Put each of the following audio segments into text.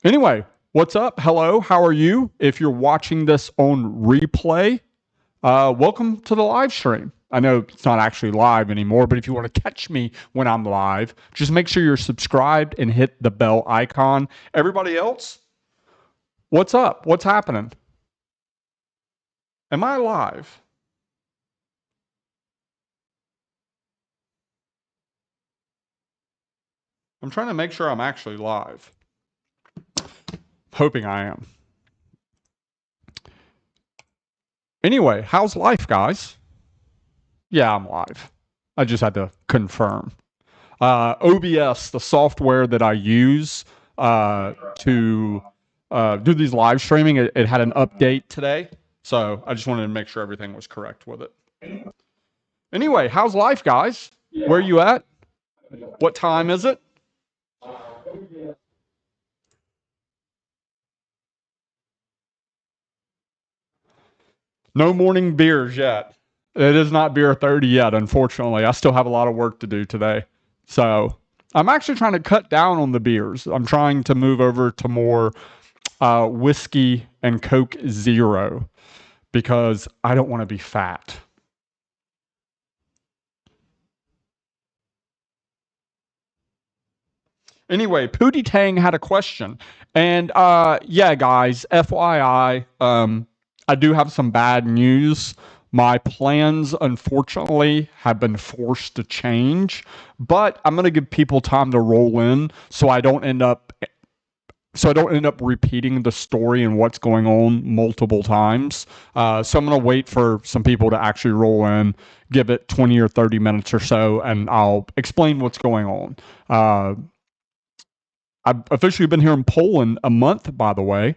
Anyway, what's up? Hello, how are you? If you're watching this on replay, welcome to the live stream. I know it's not actually live anymore, but if you want to catch me when I'm live, just make sure you're subscribed and hit the bell icon. Everybody else, what's up? What's happening? Am I live? I'm trying to make sure I'm actually live. Hoping I am. Anyway, how's life, guys? Yeah, I'm live. I just had to confirm. OBS, the software that I use to do these live streaming, it had an update today. So I just wanted to make sure everything was correct with it. Anyway, how's life, guys? Where are you at? What time is it? No morning beers yet. It is not beer 30 yet, unfortunately. I still have a lot of work to do today. So I'm actually trying to cut down on the beers. I'm trying to move over to more whiskey and Coke Zero because I don't want to be fat. Anyway, Pootie Tang had a question. And yeah, guys, FYI, I do have some bad news. My plans, unfortunately, have been forced to change, but I'm going to give people time to roll in so I don't end up repeating the story and what's going on multiple times. So I'm going to wait for some people to actually roll in, give it 20 or 30 minutes or so, and I'll explain what's going on. I've officially been here in Poland a month, by the way,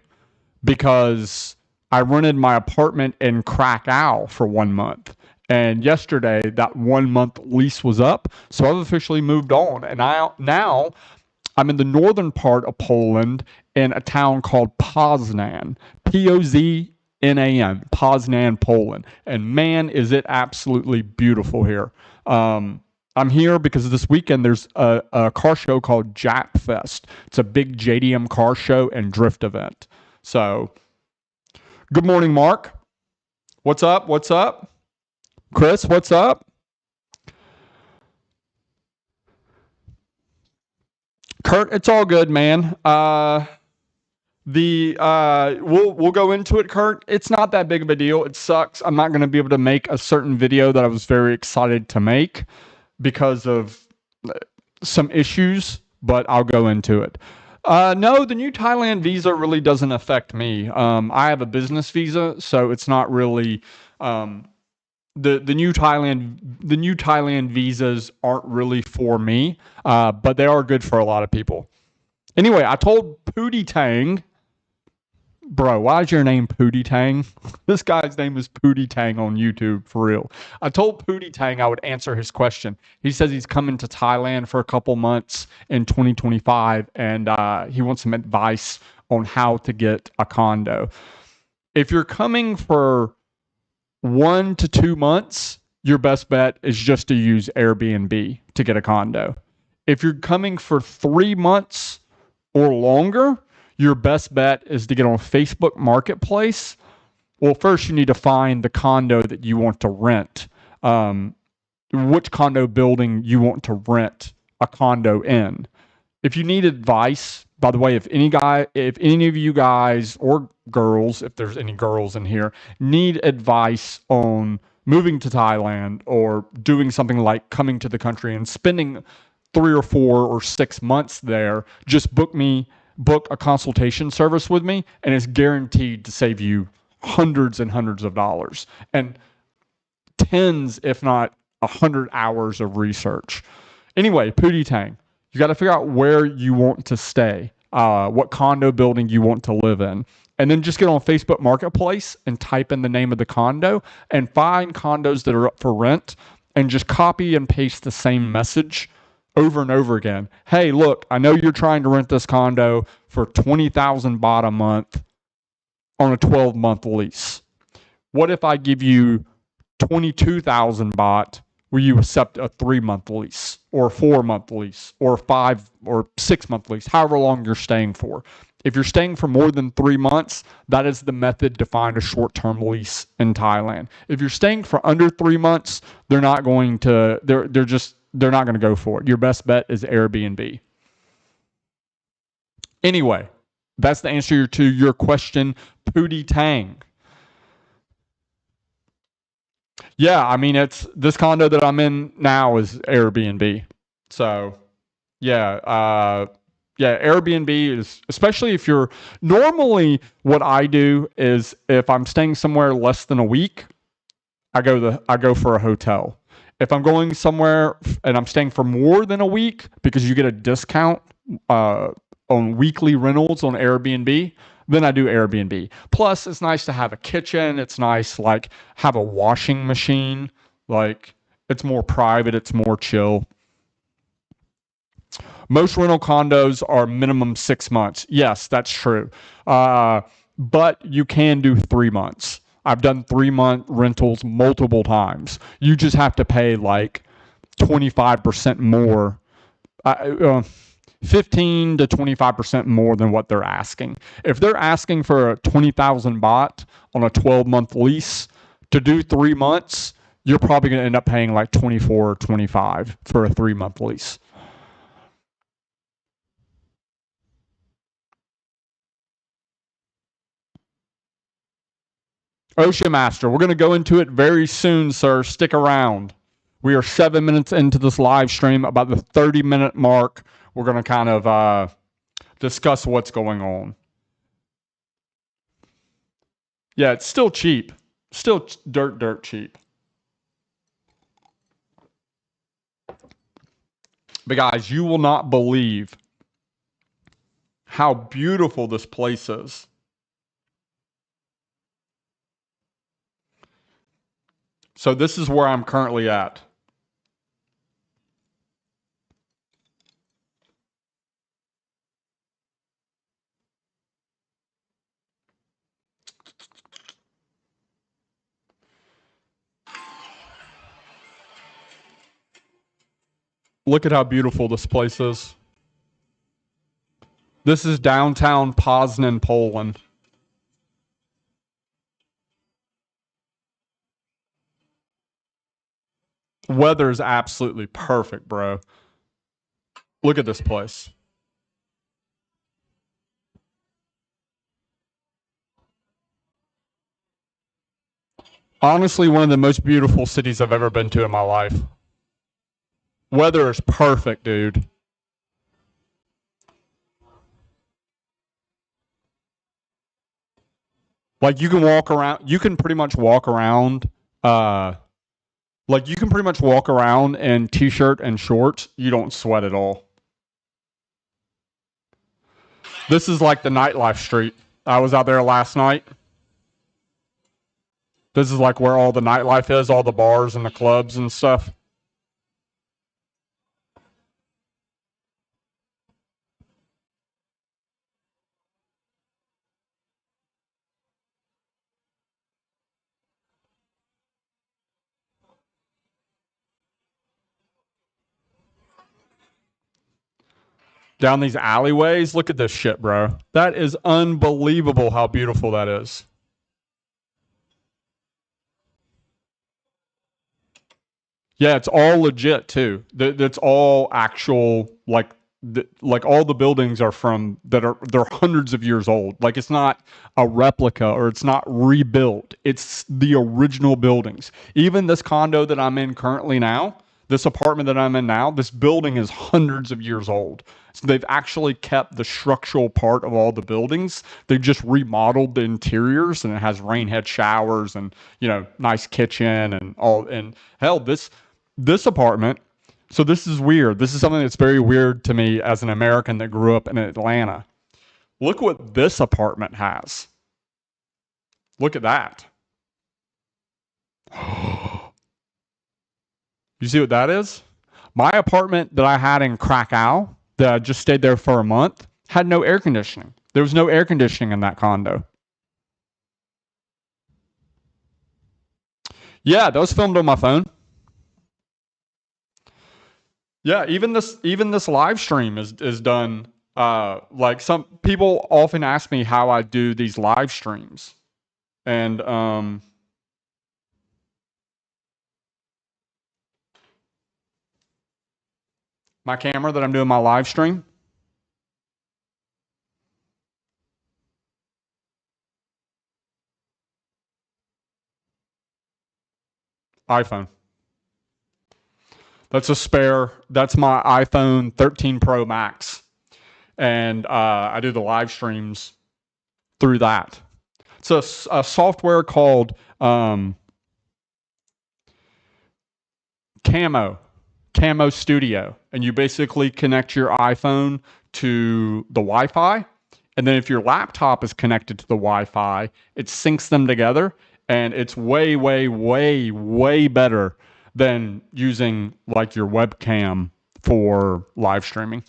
because I rented my apartment in Krakow for 1 month. And yesterday, that 1 month lease was up. So I've officially moved on. And now I'm in the northern part of Poland in a town called Poznan. Poznan, Poznan, Poland. And man, is it absolutely beautiful here. I'm here because this weekend there's a car show called Jap Fest. It's a big JDM car show and drift event. So, good morning, Mark. What's up? What's up? Chris, what's up? Kurt, it's all good, man. We'll go into it, Kurt. It's not that big of a deal. It sucks. I'm not going to be able to make a certain video that I was very excited to make because of some issues, but I'll go into it. No, the new Thailand visa really doesn't affect me. I have a business visa, so it's not really the new Thailand visas aren't really for me, but they are good for a lot of people. Anyway, I told Pootie Tang, bro, why is your name Pootie Tang? This guy's name is Pootie Tang on YouTube, for real. I told Pootie Tang I would answer his question. He says he's coming to Thailand for a couple months in 2025, and he wants some advice on how to get a condo. If you're coming for 1 to 2 months, your best bet is just to use Airbnb to get a condo. If you're coming for 3 months or longer, your best bet is to get on Facebook Marketplace. Well, first you need to find the condo that you want to rent. Which condo building you want to rent a condo in. If you need advice, by the way, if any of you guys or girls, if there's any girls in here, need advice on moving to Thailand or doing something like coming to the country and spending 3 or 4 or 6 months there, just book a consultation service with me, and it's guaranteed to save you hundreds and hundreds of dollars and tens, if not 100 hours of research. Anyway, Pootie Tang, you got to figure out where you want to stay, what condo building you want to live in. And then just get on Facebook Marketplace and type in the name of the condo and find condos that are up for rent and just copy and paste the same message over and over again. Hey, look, I know you're trying to rent this condo for 20,000 baht a month on a 12-month lease. What if I give you 22,000 baht where you accept a 3-month lease or a 4-month lease or a 5 or 6-month lease, however long you're staying for? If you're staying for more than 3 months, that is the method to find a short-term lease in Thailand. If you're staying for under 3 months, they're not going to go for it. Your best bet is Airbnb. Anyway, that's the answer to your question, Pootie Tang. Yeah, I mean, it's this condo that I'm in now is Airbnb. So, yeah, Airbnb is, especially if you're normally what I do is if I'm staying somewhere less than a week, I go for a hotel. If I'm going somewhere and I'm staying for more than a week because you get a discount on weekly rentals on Airbnb, then I do Airbnb. Plus, it's nice to have a kitchen. It's nice like have a washing machine. Like it's more private. It's more chill. Most rental condos are minimum 6 months. Yes, that's true. But you can do 3 months. I've done 3-month rentals multiple times. You just have to pay like 25% more, 15 to 25% more than what they're asking. If they're asking for a 20,000 baht on a 12-month lease to do 3 months, you're probably going to end up paying like 24 or 25 for a 3-month lease. Ocean Master, we're going to go into it very soon, sir. Stick around. We are 7 minutes into this live stream. About the 30-minute mark, we're going to kind of discuss what's going on. Yeah, it's still cheap. Still dirt cheap. But guys, you will not believe how beautiful this place is. So this is where I'm currently at. Look at how beautiful this place is. This is downtown Poznan, Poland. Weather is absolutely perfect, bro. Look at this place. Honestly, one of the most beautiful cities I've ever been to in my life. Weather is perfect, dude. Like you can walk around, you can pretty much walk around you can pretty much walk around in t-shirt and shorts. You don't sweat at all. This is like the nightlife street. I was out there last night. This is like where all the nightlife is, all the bars and the clubs and stuff. Down these alleyways. Look at this shit, bro. That is unbelievable how beautiful that is. Yeah, it's all legit too. That's all actual like all the buildings are from they're hundreds of years old. Like it's not a replica or it's not rebuilt. It's the original buildings. Even this condo that I'm in currently now, this apartment that I'm in now, this building is hundreds of years old. So they've actually kept the structural part of all the buildings. They just remodeled the interiors and it has rain head showers and, nice kitchen and all. And hell, this apartment, so this is weird. This is something that's very weird to me as an American that grew up in Atlanta. Look what this apartment has. Look at that. You see what that is? My apartment that I had in Krakow, that I just stayed there for a month, had no air conditioning. There was no air conditioning in that condo. Yeah, that was filmed on my phone. Yeah, even this live stream is done Like some people often ask me how I do these live streams, and my camera that I'm doing my live stream, iPhone. That's a spare. That's my iPhone 13 Pro Max, and I do the live streams through that. It's a software called Camo Studio, and you basically connect your iPhone to the Wi-Fi, and then if your laptop is connected to the Wi-Fi, it syncs them together, and it's way, way, way, way better than using like your webcam for live streaming.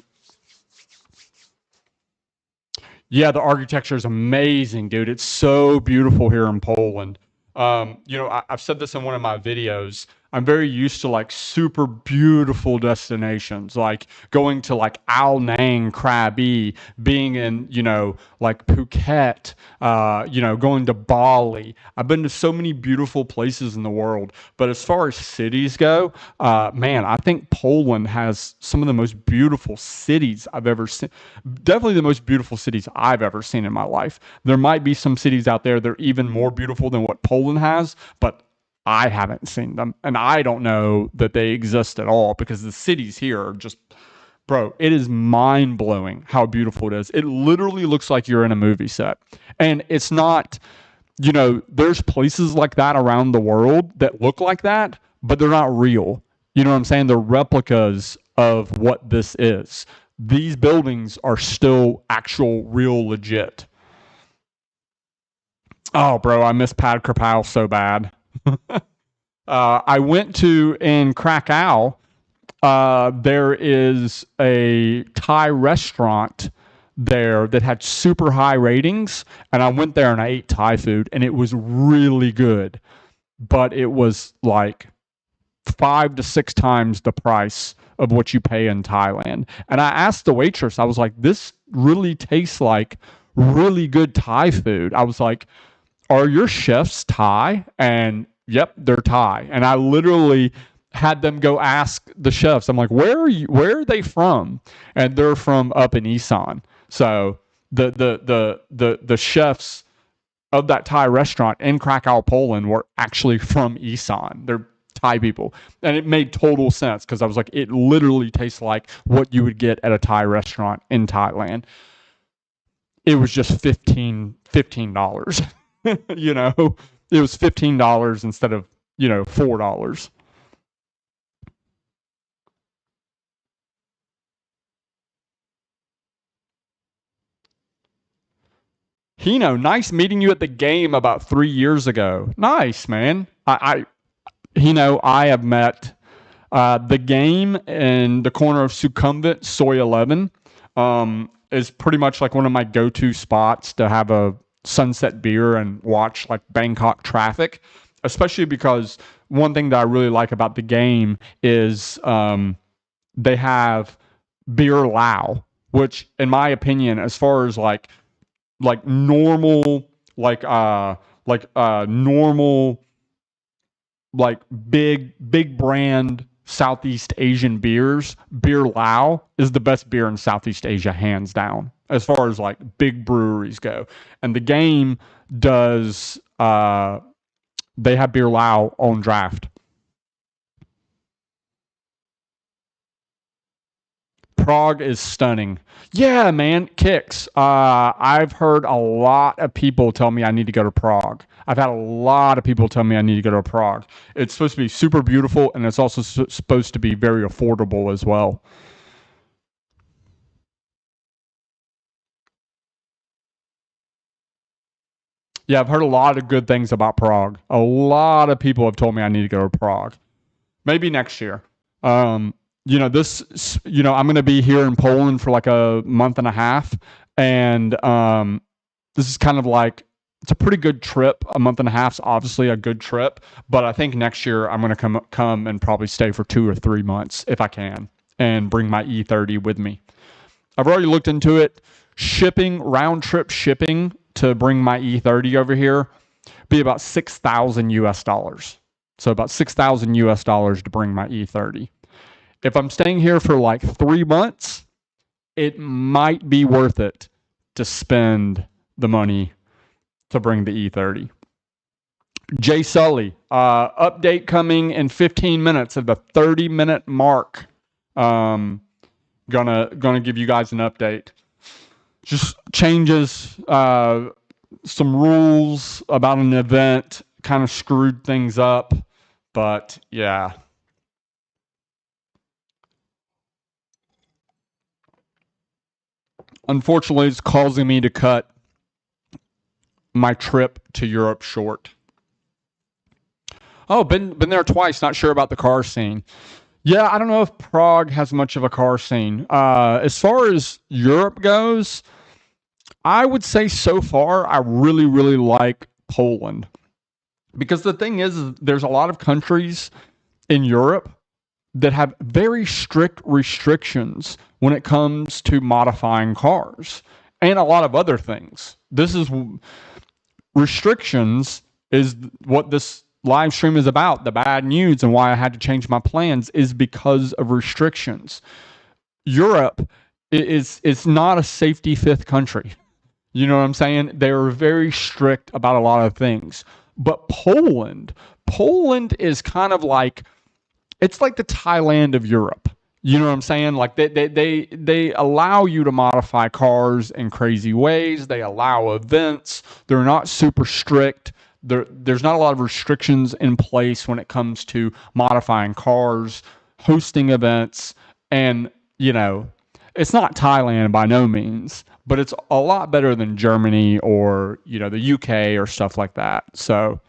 Yeah, the architecture is amazing, dude. It's so beautiful here in Poland. I've said this in one of my videos. I'm very used to like super beautiful destinations, like going to like Ao Nang Krabi, being in, like Phuket, going to Bali. I've been to so many beautiful places in the world. But as far as cities go, man, I think Poland has some of the most beautiful cities I've ever seen. Definitely the most beautiful cities I've ever seen in my life. There might be some cities out there that are even more beautiful than what Poland has, but I haven't seen them. And I don't know that they exist at all because the cities here are just, bro, it is mind blowing how beautiful it is. It literally looks like you're in a movie set. And it's not, there's places like that around the world that look like that, but they're not real. You know what I'm saying? They're replicas of what this is. These buildings are still actual, real, legit. Oh, bro, I miss Pad Krapow so bad. I went to in Krakow. There is a Thai restaurant there that had super high ratings, and I went there and I ate Thai food, and it was really good, but it was like 5 to 6 times the price of what you pay in Thailand. And I asked the waitress, I was like, this really tastes like really good Thai food. I was like, are your chefs Thai? And yep, they're Thai. And I literally had them go ask the chefs. I'm like, where are they from? And they're from up in Isan. So the chefs of that Thai restaurant in Krakow, Poland were actually from Isan. They're Thai people. And it made total sense because I was like, it literally tastes like what you would get at a Thai restaurant in Thailand. It was just $15. It was $15 instead of, $4. Hino, nice meeting you at the game about 3 years ago. Nice, man. I have met the game in the corner of Sukhumvit, Soy 11, is pretty much like one of my go-to spots to have a sunset beer and watch like Bangkok traffic, especially because one thing that I really like about the game is they have beer Lao, which in my opinion, as far as like normal normal like big brand Southeast Asian beers, Beer Lao is the best beer in Southeast Asia, hands down, as far as like big breweries go. And the game does they have Beer Lao on draft. Prague is stunning. Yeah, man, kicks. I've heard a lot of people tell me I need to go to Prague. I've had a lot of people tell me I need to go to Prague. It's supposed to be super beautiful, and it's also supposed to be very affordable as well. Yeah, I've heard a lot of good things about Prague. A lot of people have told me I need to go to Prague. Maybe next year. I'm going to be here in Poland for like a month and a half, and this is kind of like it's a pretty good trip. A month and a half is obviously a good trip, but I think next year I'm going to come and probably stay for 2 or 3 months if I can, and bring my E30 with me. I've already looked into it. Shipping, round trip shipping to bring my E30 over here be about 6,000 US dollars. So about 6,000 US dollars to bring my E30. If I'm staying here for like 3 months, it might be worth it to spend the money to bring the E30. Jay Sully, update coming in 15 minutes at the 30-minute mark. Gonna give you guys an update. Just changes, some rules about an event, kind of screwed things up, but yeah. Unfortunately, it's causing me to cut my trip to Europe short. Oh, been there twice. Not sure about the car scene. Yeah, I don't know if Prague has much of a car scene. As far as Europe goes, I would say so far I really, really like Poland. Because the thing is there's a lot of countries in Europe that have very strict restrictions when it comes to modifying cars and a lot of other things. Restrictions is what this live stream is about. The bad news and why I had to change my plans is because of restrictions. Europe is not a safety fifth country. You know what I'm saying? They're very strict about a lot of things. But Poland is kind of like, it's like the Thailand of Europe. You know what I'm saying? Like they allow you to modify cars in crazy ways. They allow events. They're not super strict. There's not a lot of restrictions in place when it comes to modifying cars, hosting events, and it's not Thailand by no means, but it's a lot better than Germany or the UK or stuff like that. So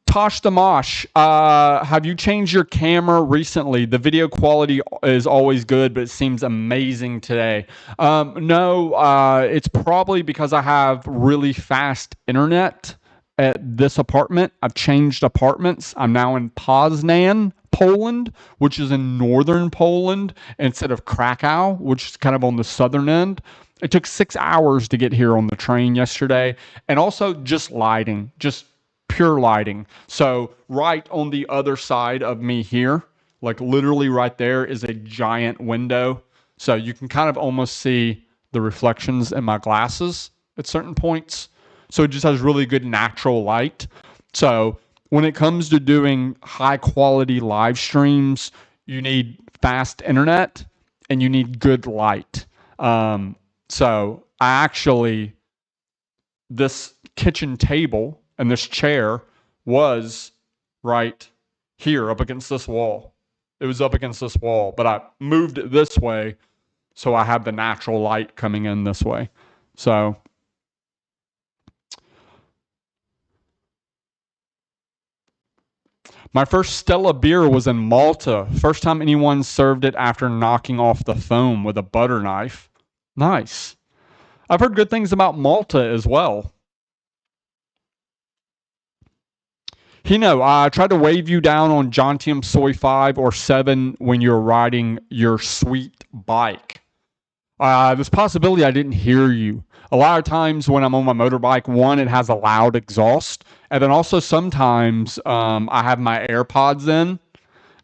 Tosh Damash, have you changed your camera recently? The video quality is always good, but it seems amazing today. No, it's probably because I have really fast internet at this apartment. I've changed apartments. I'm now in Poznan, Poland, which is in northern Poland, instead of Krakow, which is kind of on the southern end. It took 6 hours to get here on the train yesterday, and also just lighting, just pure lighting. So right on the other side of me here, like literally right there, is a giant window. So you can kind of almost see the reflections in my glasses at certain points. So it just has really good natural light. So when it comes to doing high quality live streams, you need fast internet and you need good light. So this kitchen table and this chair was right here up against this wall. It was up against this wall, but I moved it this way so I have the natural light coming in this way. So my first Stella beer was in Malta. First time anyone served it after knocking off the foam with a butter knife. Nice. I've heard good things about Malta as well. I tried to wave you down on Jontium Soy 5 or 7 when you're riding your sweet bike. There's possibility I didn't hear you. A lot of times when I'm on my motorbike, one, it has a loud exhaust. And then also sometimes I have my AirPods in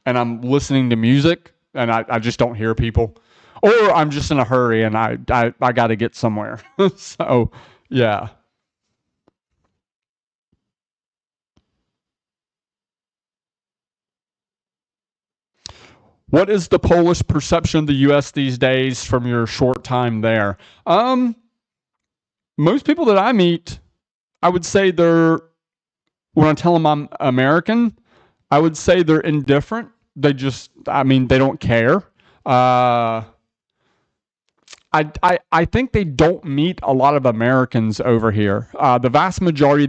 and I'm listening to music and I just don't hear people. Or I'm just in a hurry and I got to get somewhere. So, yeah. What is the Polish perception of the U.S. these days from your short time there? Most people that I meet, I would say when I tell them I'm American, I would say they're indifferent. They don't care. I think they don't meet a lot of Americans over here. The vast majority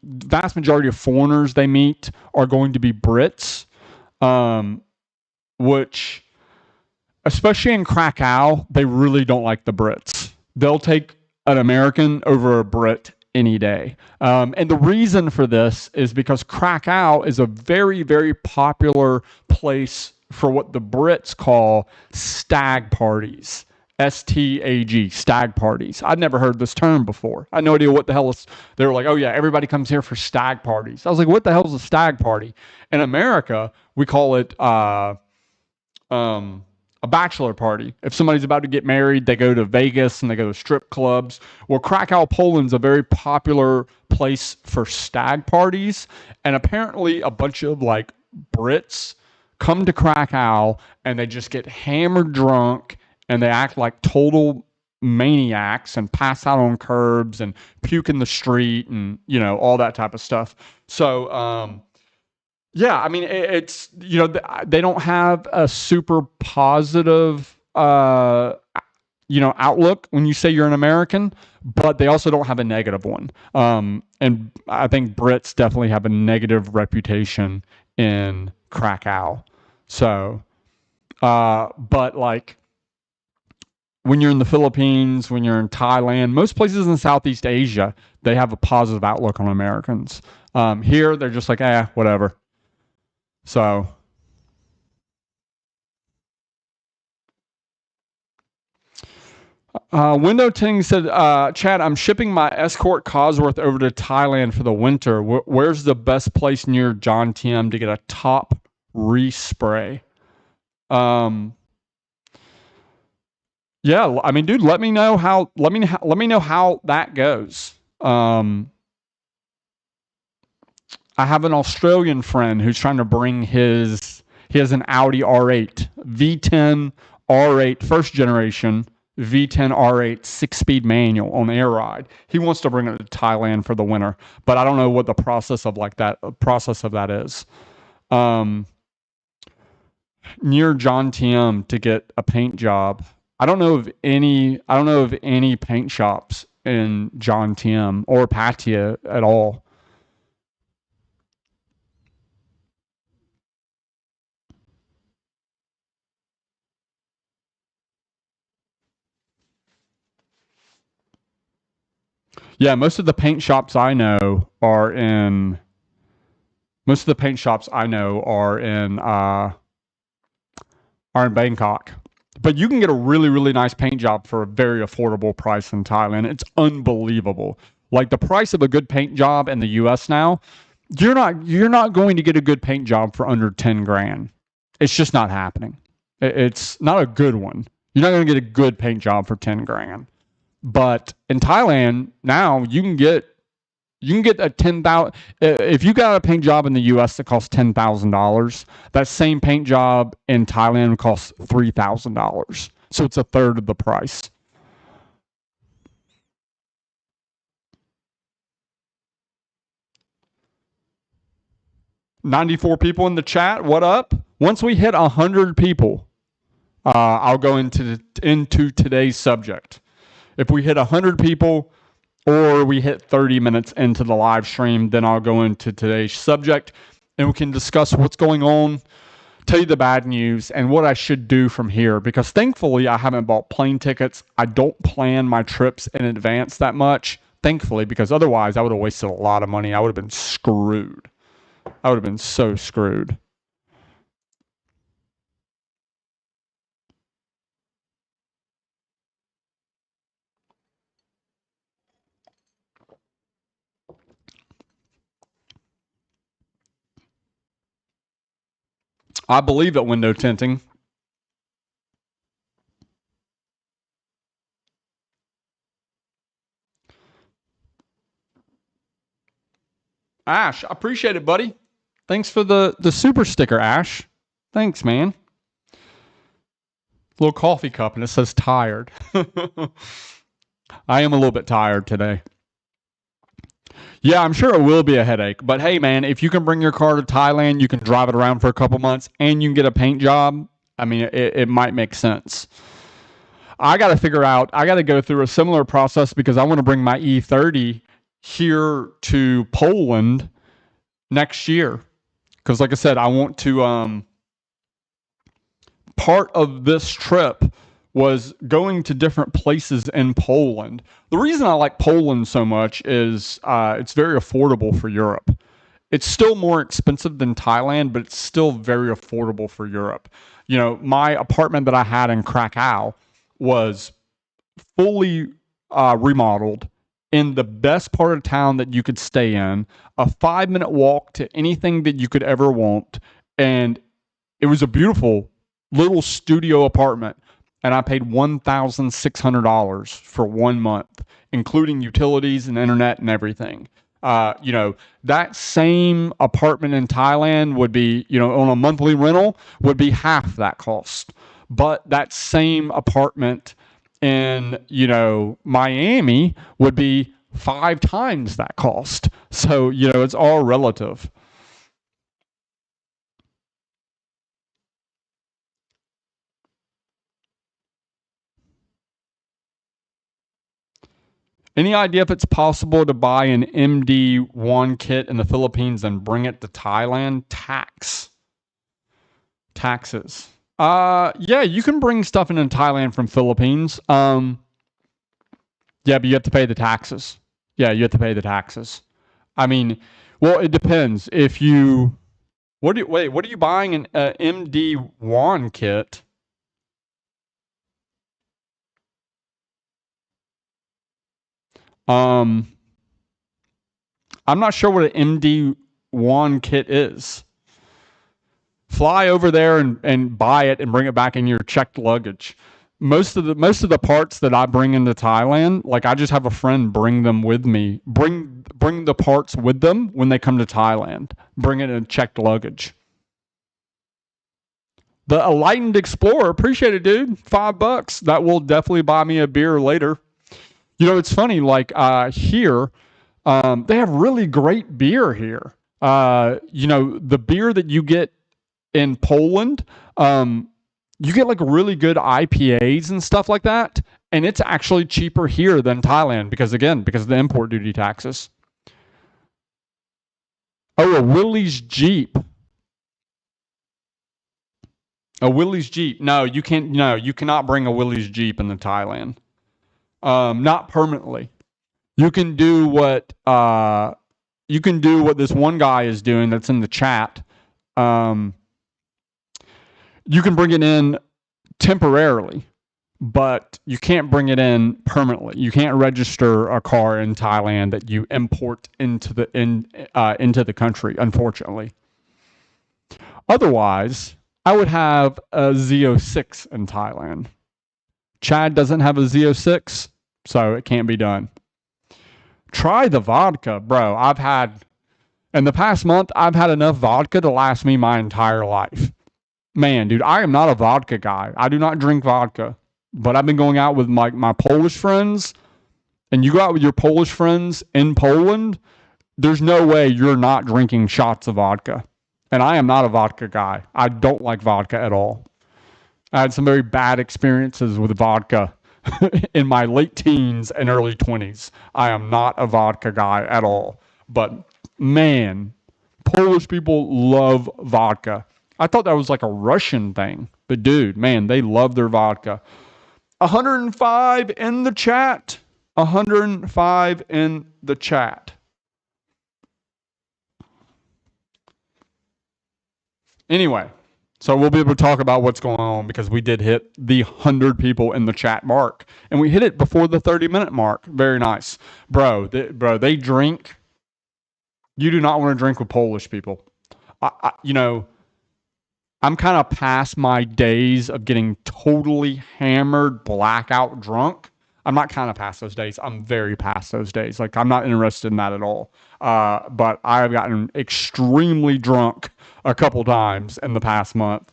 vast majority of foreigners they meet are going to be Brits. Which, especially in Krakow, they really don't like the Brits. They'll take an American over a Brit any day. And the reason for this is because Krakow is a very, very popular place for what the Brits call stag parties. STAG, stag parties. I'd never heard this term before. I had no idea what the hell is. They were like, oh yeah, everybody comes here for stag parties. I was like, what the hell is a stag party? In America, we call it a bachelor party. If somebody's about to get married, they go to Vegas and they go to strip clubs. Well, Krakow, Poland's a very popular place for stag parties. And apparently a bunch of like Brits come to Krakow and they just get hammered drunk and they act like total maniacs and pass out on curbs and puke in the street and, you know, all that type of stuff. So, yeah, I mean, it's, you know, they don't have a super positive, you know, outlook when you say you're an American, but they also don't have a negative one. And I think Brits definitely have a negative reputation in Krakow. So, but like when you're in the Philippines, when you're in Thailand, most places in Southeast Asia, they have a positive outlook on Americans. Here, they're just like, whatever. So, Window Ting said, Chad, I'm shipping my Escort Cosworth over to Thailand for the winter. Where's the best place near John TM to get a top respray? Yeah, I mean, dude, let me know how that goes. I have an Australian friend who's trying to bring he has an Audi R8, V10 R8, first generation, V10 R8 6-speed manual on air ride. He wants to bring it to Thailand for the winter, but I don't know what the process of that is. Near John TM to get a paint job. I don't know of any paint shops in John TM or Pattaya at all. Yeah, most of the paint shops I know are in Bangkok. But you can get a really, really nice paint job for a very affordable price in Thailand. It's unbelievable. Like the price of a good paint job in the US now, you're not going to get a good paint job for under 10 grand. It's just not happening. It's not a good one. You're not going to get a good paint job for 10 grand. But in Thailand now, you can get a 10,000. If you got a paint job in the U.S. that costs $10,000, that same paint job in Thailand costs $3,000. So it's a third of the price. "94 people in the chat. What up? Once we hit 100 people, I'll go into today's subject. If we hit 100 people or we hit 30 minutes into the live stream, then I'll go into today's subject and we can discuss what's going on, tell you the bad news, and what I should do from here. Because thankfully, I haven't bought plane tickets. I don't plan my trips in advance that much, thankfully, because otherwise I would have wasted a lot of money. I would have been screwed. I would have been so screwed. I believe at window tinting. Ash, I appreciate it, buddy. Thanks for the super sticker, Ash. Thanks, man. Little coffee cup, and it says tired. I am a little bit tired today. Yeah, I'm sure it will be a headache. But hey, man, if you can bring your car to Thailand, you can drive it around for a couple months, and you can get a paint job, I mean, it might make sense. I got to go through a similar process because I want to bring my E30 here to Poland next year. Because like I said, I want to, part of this trip was going to different places in Poland. The reason I like Poland so much is it's very affordable for Europe. It's still more expensive than Thailand, but it's still very affordable for Europe. You know, my apartment that I had in Krakow was fully remodeled in the best part of town that you could stay in, a 5-minute walk to anything that you could ever want. And it was a beautiful little studio apartment. And I paid $1,600 for 1 month, including utilities and internet and everything. You know, that same apartment in Thailand would be, you know, on a monthly rental would be half that cost. But that same apartment in, you know, Miami would be 5 times that cost. So, you know, it's all relative. Any idea if it's possible to buy an MD1 kit in the Philippines and bring it to Thailand? Taxes. Yeah, you can bring stuff into Thailand from Philippines. Yeah, but you have to pay the taxes. Yeah, you have to pay the taxes. I mean, well, it depends. If you, what are you buying an MD1 kit? Um, I'm not sure what an MD1 kit is. Fly over there and buy it and bring it back in your checked luggage. Most of the parts that I bring into Thailand, like I just have a friend bring them with me. Bring the parts with them when they come to Thailand. Bring it in checked luggage. The Enlightened Explorer, appreciate it, dude. $5. That will definitely buy me a beer later. You know, it's funny. Like here, they have really great beer here. You know, the beer that you get in Poland, you get like really good IPAs and stuff like that. And it's actually cheaper here than Thailand because, again, because of the import duty taxes. Oh, a Willys Jeep. A Willys Jeep. No, you can't. No, you cannot bring a Willys Jeep into Thailand. Not permanently. You can do what this one guy is doing that's in the chat. Um, you can bring it in temporarily, but you can't bring it in permanently. You can't register a car in Thailand that you import into the country, unfortunately. Otherwise, I would have a Z06 in Thailand. Chad doesn't have a Z06, so it can't be done. Try the vodka, bro. In the past month, I've had enough vodka to last me my entire life. Man, dude, I am not a vodka guy. I do not drink vodka. But I've been going out with my Polish friends, and you go out with your Polish friends in Poland, there's no way you're not drinking shots of vodka. And I am not a vodka guy. I don't like vodka at all. I had some very bad experiences with vodka in my late teens and early 20s. I am not a vodka guy at all. But man, Polish people love vodka. I thought that was like a Russian thing. But dude, man, they love their vodka. 105 in the chat. 105 in the chat. Anyway, so we'll be able to talk about what's going on because we did hit the 100 people in the chat mark. And we hit it before the 30-minute mark. Very nice. Bro, they drink. You do not want to drink with Polish people. You know, I'm kind of past my days of getting totally hammered, blackout drunk. I'm not kind of past those days. I'm very past those days. Like, I'm not interested in that at all. But I've gotten extremely drunk a couple times in the past month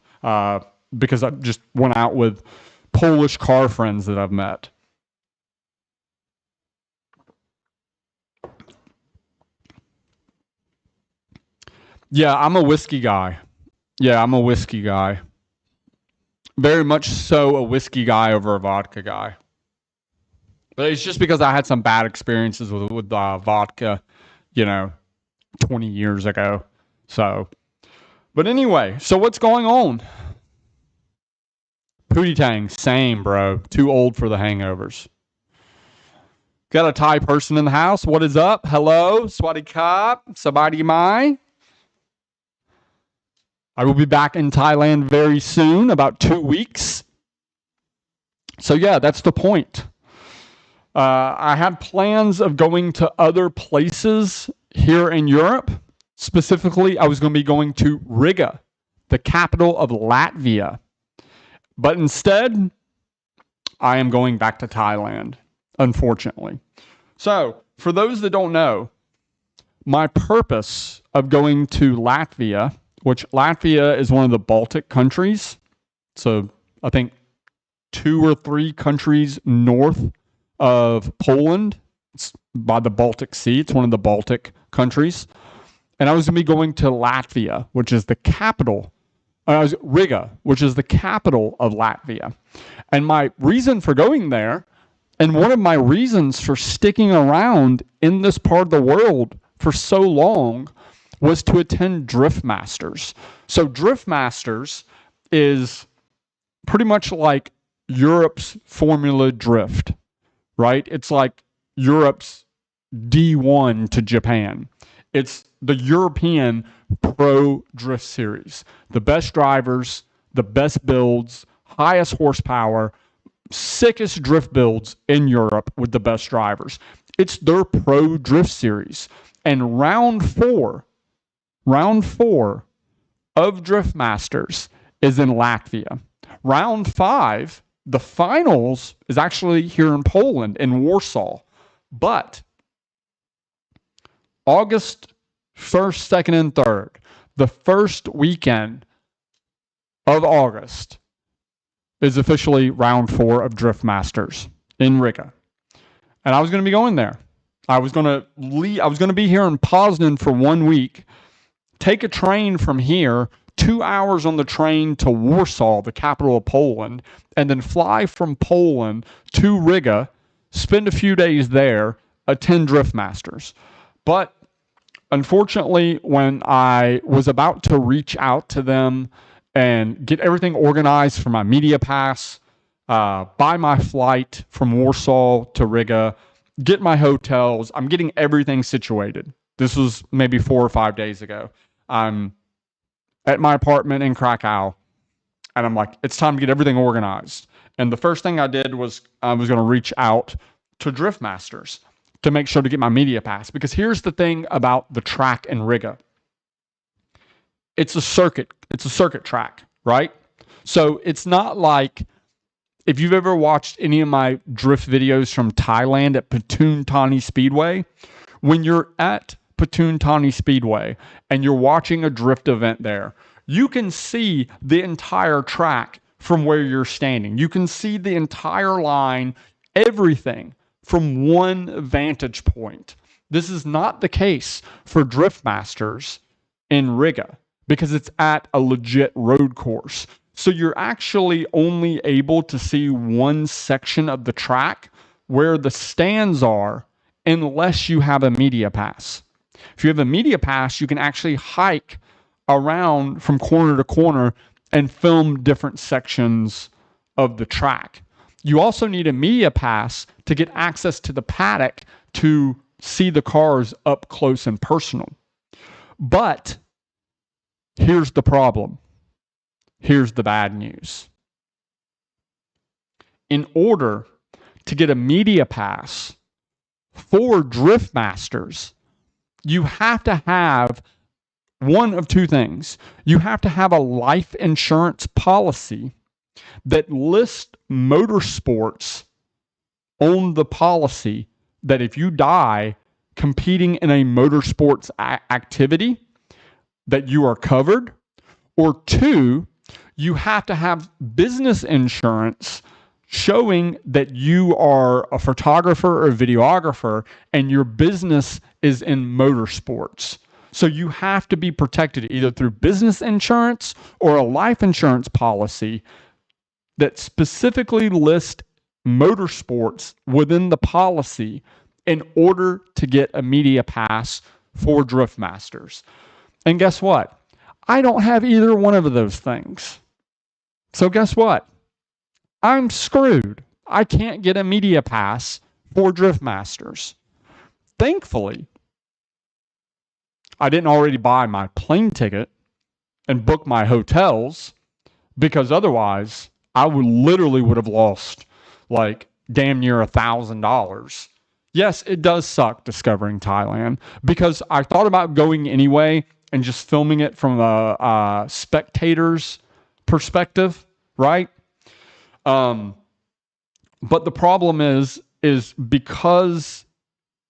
because I just went out with Polish car friends that I've met. Yeah, I'm a whiskey guy. Yeah, I'm a whiskey guy. Very much so a whiskey guy over a vodka guy. But it's just because I had some bad experiences with vodka, you know, 20 years ago. So, but anyway, so what's going on? Pootie Tang, same, bro. Too old for the hangovers. Got a Thai person in the house. What is up? Hello, Swadee Kap, Sabadi Mai. I will be back in Thailand very soon, about 2 weeks. So yeah, that's the point. I had plans of going to other places here in Europe. Specifically, I was going to be going to Riga, the capital of Latvia. But instead, I am going back to Thailand, unfortunately. So, for those that don't know, my purpose of going to Latvia, which Latvia is one of the Baltic countries, so I think 2 or 3 countries north of Poland. It's by the Baltic Sea. It's one of the Baltic countries. And I was going to be going to Latvia, which is the capital. Riga, which is the capital of Latvia. And my reason for going there, and one of my reasons for sticking around in this part of the world for so long, was to attend Drift Masters. So Drift Masters is pretty much like Europe's Formula Drift, right? It's like Europe's D1 to Japan. It's the European Pro Drift Series. The best drivers, the best builds, highest horsepower, sickest drift builds in Europe with the best drivers. It's their Pro Drift Series. And round four of Drift Masters is in Latvia. Round 5, the finals, is actually here in Poland, in Warsaw. But August 1st, 2nd, and 3rd, the first weekend of August, is officially round 4 of Drift Masters in Riga. And I was going to be going there. I was going to be here in Poznan for 1 week, take a train from here, 2 hours on the train to Warsaw, the capital of Poland, and then fly from Poland to Riga, spend a few days there, attend Drift Masters. But unfortunately, when I was about to reach out to them and get everything organized for my media pass, buy my flight from Warsaw to Riga, get my hotels, I'm getting everything situated. This was maybe 4 or 5 days ago. I'm at my apartment in Krakow, and I'm like, it's time to get everything organized. And the first thing I did was I was going to reach out to Drift Masters to make sure to get my media pass. Because here's the thing about the track in Riga. It's a circuit track, right? So it's not like, if you've ever watched any of my drift videos from Thailand at Patoon Thani Speedway, when you're at Patoon Thani Speedway and you're watching a drift event there, you can see the entire track from where you're standing. You can see the entire line, everything from one vantage point. This is not the case for Drift Masters in Riga because it's at a legit road course. So you're actually only able to see one section of the track where the stands are unless you have a media pass. If you have a media pass, you can actually hike around from corner to corner and film different sections of the track. You also need a media pass to get access to the paddock to see the cars up close and personal. But here's the problem. Here's the bad news. In order to get a media pass for Drift Masters, you have to have one of two things. You have to have a life insurance policy that lists motorsports on the policy, that if you die competing in a motorsports activity, that you are covered. Or 2, you have to have business insurance showing that you are a photographer or a videographer and your business is in motorsports. So you have to be protected either through business insurance or a life insurance policy that specifically lists motorsports within the policy in order to get a media pass for Drift Masters. And guess what? I don't have either one of those things. So guess what? I'm screwed. I can't get a media pass for Drift Masters. Thankfully, I didn't already buy my plane ticket and book my hotels, because otherwise I would have lost like damn near $1,000. Yes, it does suck discovering Thailand, because I thought about going anyway and just filming it from a spectator's perspective, right? But the problem is because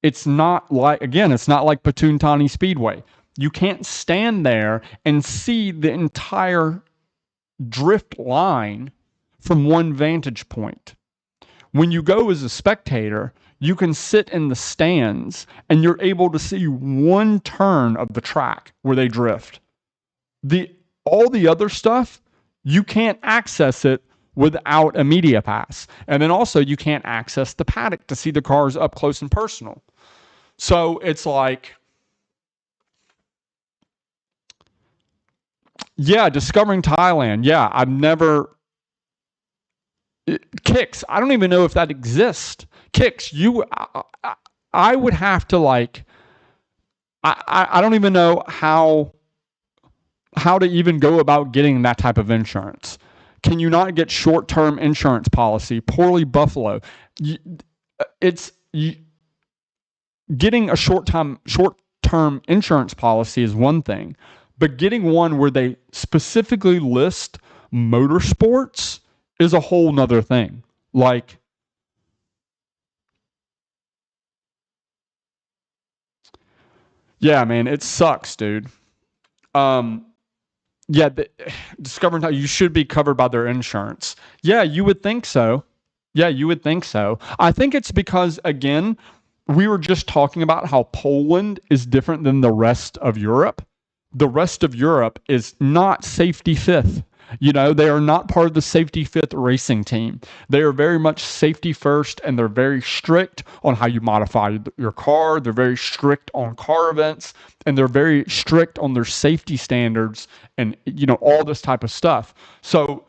it's not like, again, it's not like Pathum Speedway. You can't stand there and see the entire drift line from one vantage point. When you go as a spectator, you can sit in the stands and you're able to see one turn of the track where they drift. All the other stuff, you can't access it without a media pass. And then also you can't access the paddock to see the cars up close and personal. So it's like, yeah, discovering Thailand. Yeah, I've never. Kicks. I don't even know if that exists. Kicks. I would have to like. I don't even know how to even go about getting that type of insurance. Can you not get short-term insurance policy? Poorly Buffalo. Getting a short-term insurance policy is one thing, but getting one where they specifically list motorsports is a whole nother thing. Like, yeah, man, it sucks, dude. Yeah, discovering how you should be covered by their insurance. Yeah, you would think so. Yeah, you would think so. I think it's because, again, we were just talking about how Poland is different than the rest of Europe. The rest of Europe is not safety fifth. They are not part of the safety fifth racing team. They are very much safety first, and they're very strict on how you modify your car. They're very strict on car events, and they're very strict on their safety standards and, all this type of stuff. So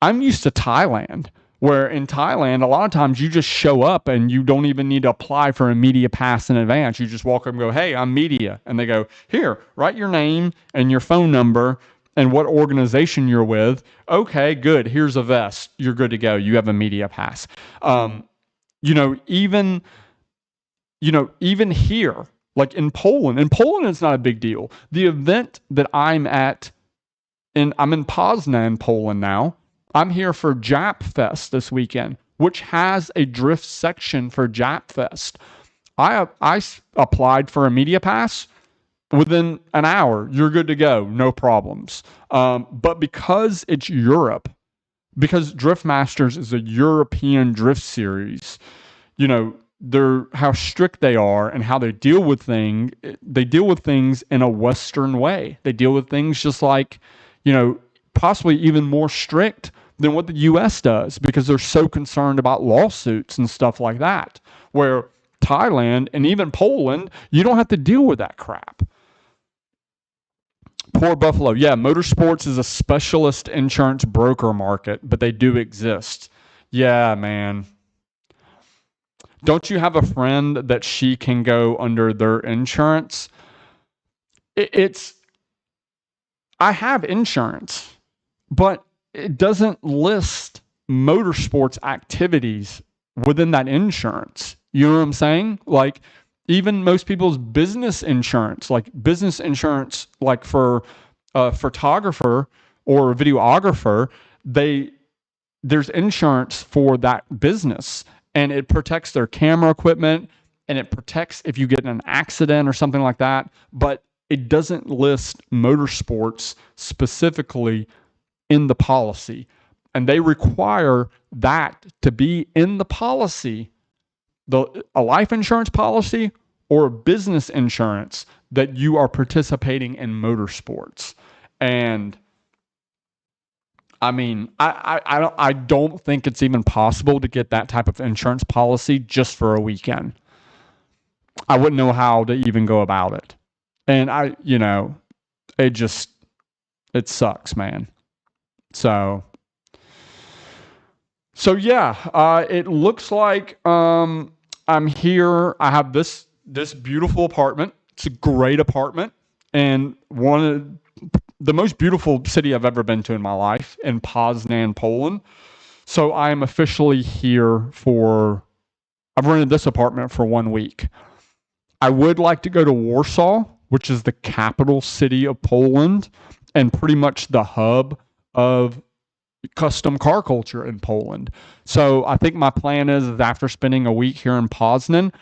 I'm used to Thailand, where in Thailand, a lot of times you just show up and you don't even need to apply for a media pass in advance. You just walk up and go, "Hey, I'm media." And they go, "Here, write your name and your phone number and what organization you're with. Okay, good. Here's a vest. You're good to go. You have a media pass." Even here, like in Poland, it's not a big deal. The event that I'm at, I'm in Poznan, Poland now. I'm here for Jap Fest this weekend, which has a drift section for Jap Fest. I applied for a media pass. Within an hour, you're good to go, no problems. But because it's Europe, because Drift Masters is a European drift series, how strict they are and how they deal with things. They deal with things in a Western way. They deal with things just like, possibly even more strict than what the U.S. does, because they're so concerned about lawsuits and stuff like that. Where Thailand and even Poland, you don't have to deal with that crap. Poor Buffalo. Yeah, motorsports is a specialist insurance broker market, but they do exist. Yeah, man. Don't you have a friend that she can go under their insurance? I have insurance, but it doesn't list motorsports activities within that insurance. You know what I'm saying? Like, even most people's business insurance, like for a photographer or a videographer, there's insurance for that business, and it protects their camera equipment, and it protects if you get in an accident or something like that, but it doesn't list motorsports specifically in the policy. And they require that to be in the policy, a life insurance policy or a business insurance, that you are participating in motorsports. And I mean, I don't think it's even possible to get that type of insurance policy just for a weekend. I wouldn't know how to even go about it. And it sucks, man. So So yeah, it looks like I'm here. I have this beautiful apartment. It's a great apartment, and one of the most beautiful city I've ever been to in my life, in Poznan, Poland. So I am officially here for. I've rented this apartment for 1 week. I would like to go to Warsaw, which is the capital city of Poland, and pretty much the hub of custom car culture in Poland. So I think my plan is after spending a week here in Poznan,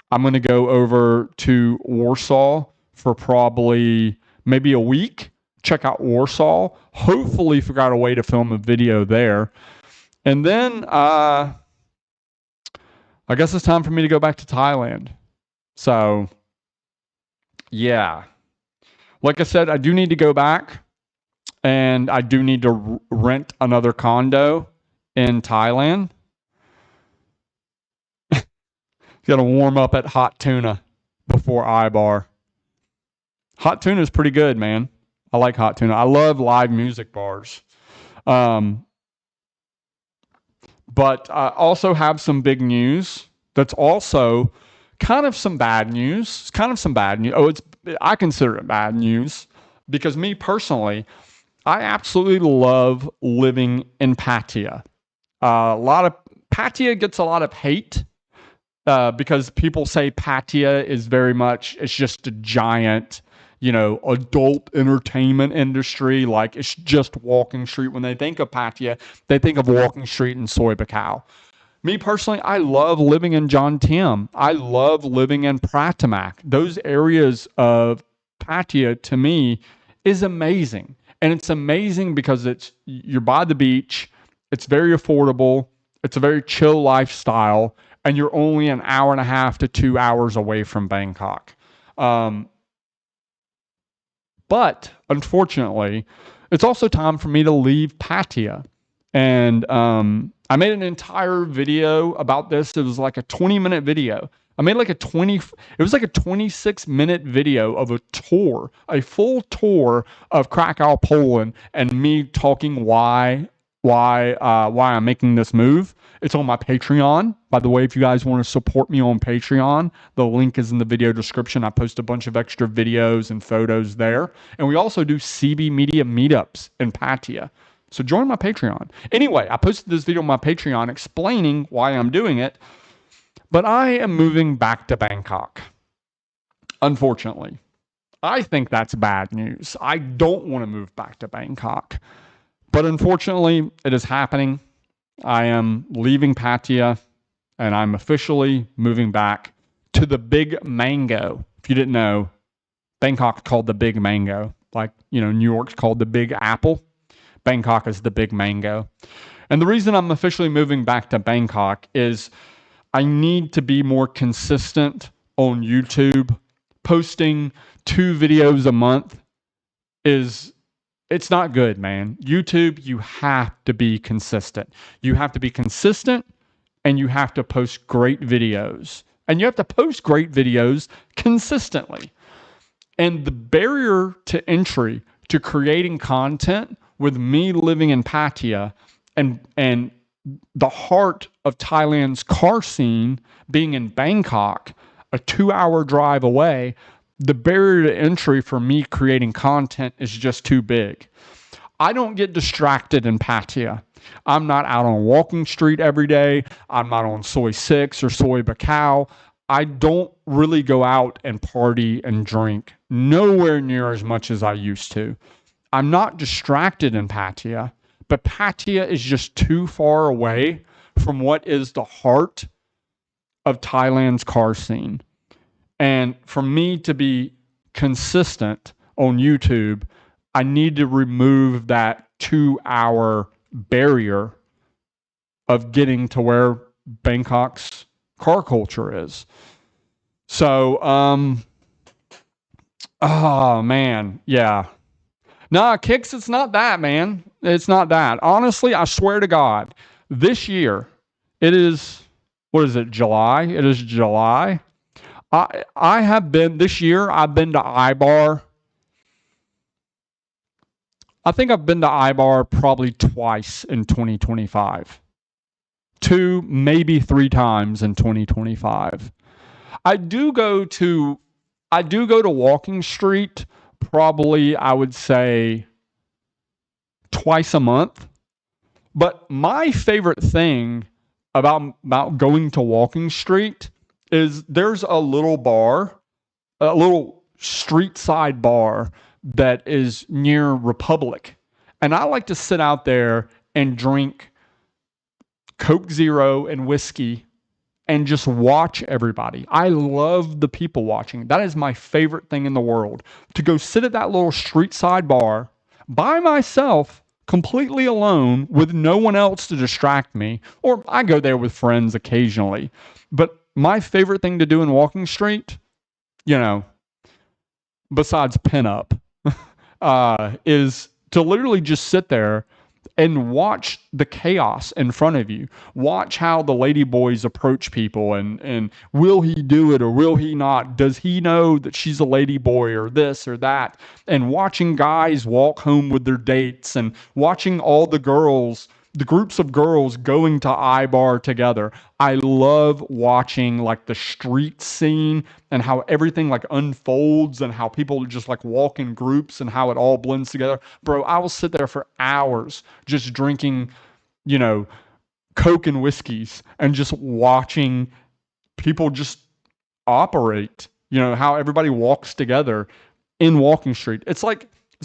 I'm going to go over to Warsaw for probably maybe a week, check out Warsaw, hopefully figure out a way to film a video there. And then I guess it's time for me to go back to Thailand. So yeah, like I said, I do need to go back. And I do need to rent another condo in Thailand. Got to warm up at Hot Tuna before iBar. Hot Tuna is pretty good, man. I like Hot Tuna. I love live music bars. But I also have some big news that's also kind of some bad news. It's kind of some bad news. I consider it bad news because me personally, I absolutely love living in Pattaya. Pattaya gets a lot of hate because people say Pattaya is very much, it's just a giant, adult entertainment industry. Like it's just Walking Street. When they think of Pattaya, they think of Walking Street and Soy Buakhao. Me personally, I love living in John Tim. I love living in Pratamak. Those areas of Pattaya to me is amazing. And it's amazing because you're by the beach, it's very affordable, it's a very chill lifestyle, and you're only an hour and a half to 2 hours away from Bangkok. But unfortunately, it's also time for me to leave Pattaya. And I made an entire video about this. It was like a 20-minute video. I made like it was like a 26-minute video of a tour, a full tour of Krakow, Poland, and me talking why I'm making this move. It's on my Patreon. By the way, if you guys want to support me on Patreon, the link is in the video description. I post a bunch of extra videos and photos there. And we also do CB Media meetups in Pattaya. So join my Patreon. Anyway, I posted this video on my Patreon explaining why I'm doing it. But I am moving back to Bangkok. Unfortunately, I think that's bad news. I don't want to move back to Bangkok. But unfortunately, it is happening. I am leaving Pattaya and I'm officially moving back to the Big Mango. If you didn't know, Bangkok's called the Big Mango. Like, New York's called the Big Apple. Bangkok is the Big Mango. And the reason I'm officially moving back to Bangkok is I need to be more consistent on YouTube. Posting 2 videos a month it's not good, man. YouTube, you have to be consistent. You have to be consistent and you have to post great videos. And you have to post great videos consistently. And the barrier to entry to creating content with me living in Pattaya and the heart of Thailand's car scene being in Bangkok, a 2-hour drive away, the barrier to entry for me creating content is just too big. I don't get distracted in Pattaya. I'm not out on Walking Street every day. I'm not on Soi 6 or Soy Buakhao. I don't really go out and party and drink nowhere near as much as I used to. I'm not distracted in Pattaya, but Pattaya is just too far away from what is the heart of Thailand's car scene. And for me to be consistent on YouTube, I need to remove that 2-hour barrier of getting to where Bangkok's car culture is. So, oh man, yeah. Nah, Kicks, it's not that, man. It's not that. Honestly, I swear to God, this year, it is, what is it, July? It is July. I have been, this year, I've been to iBar. I think I've been to iBar probably twice in 2025. 2, maybe 3 times in 2025. I do go to Walking Street probably, I would say, twice a month. But my favorite thing about going to Walking Street is there's a little bar, a little street side bar that is near Republic. And I like to sit out there and drink Coke Zero and whiskey and just watch everybody. I love the people watching. That is my favorite thing in the world. To go sit at that little street side bar by myself, completely alone, with no one else to distract me. Or I go there with friends occasionally. But my favorite thing to do in Walking Street, besides pin up, is to literally just sit there and watch the chaos in front of you. Watch how the lady boys approach people and will he do it or will he not? Does he know that she's a lady boy or this or that? And watching guys walk home with their dates and watching all the groups of girls going to iBar together. I love watching like the street scene and how everything like unfolds and how people just like walk in groups and how it all blends together. Bro, I will sit there for hours just drinking, Coke and whiskeys and just watching people just operate, how everybody walks together in Walking Street. It's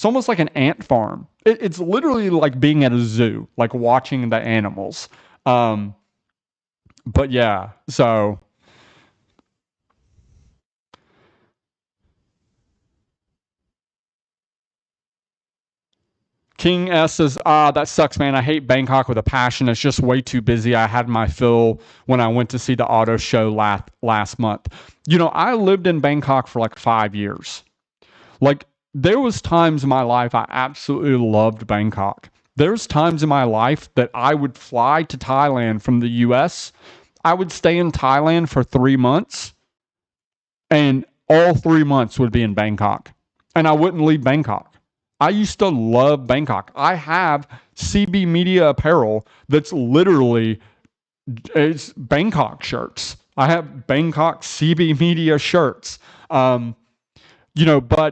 almost like an ant farm. It's literally like being at a zoo, like watching the animals. But yeah, so King S says, that sucks, man. I hate Bangkok with a passion. It's just way too busy. I had my fill when I went to see the auto show last month. I lived in Bangkok for like 5 years. Like, there was times in my life I absolutely loved Bangkok. There's times in my life that I would fly to Thailand from the US. I would stay in Thailand for 3 months, and all 3 months would be in Bangkok. And I wouldn't leave Bangkok. I used to love Bangkok. I have CB Media apparel that's literally, it's Bangkok shirts. I have Bangkok CB Media shirts. But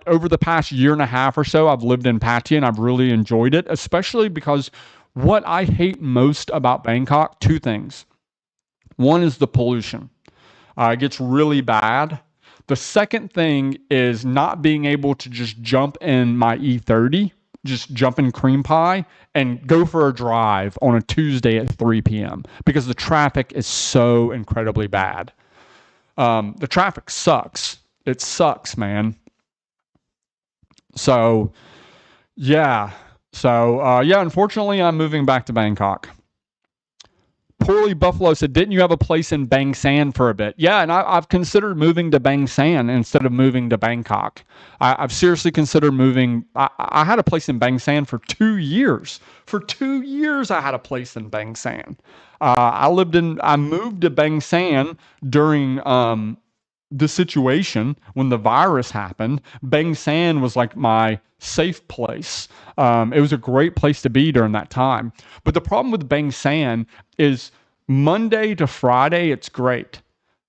over the past year and a half or so, I've lived in Pattaya and I've really enjoyed it, especially because what I hate most about Bangkok, 2 things. One is the pollution. It gets really bad. The second thing is not being able to just jump in my E30, just jump in Cream Pie and go for a drive on a Tuesday at 3 p.m. because the traffic is so incredibly bad. The traffic sucks. It sucks, man. So, yeah. Unfortunately, I'm moving back to Bangkok. Poorly Buffalo said, didn't you have a place in Bang San for a bit? Yeah, and I've considered moving to Bang San instead of moving to Bangkok. I've seriously considered moving. I had a place in Bang San for 2 years. For 2 years, I had a place in Bang San. I moved to Bang San during the situation when the virus happened. Bang San was like my safe place. It was a great place to be during that time. But the problem with Bang San is Monday to Friday, it's great.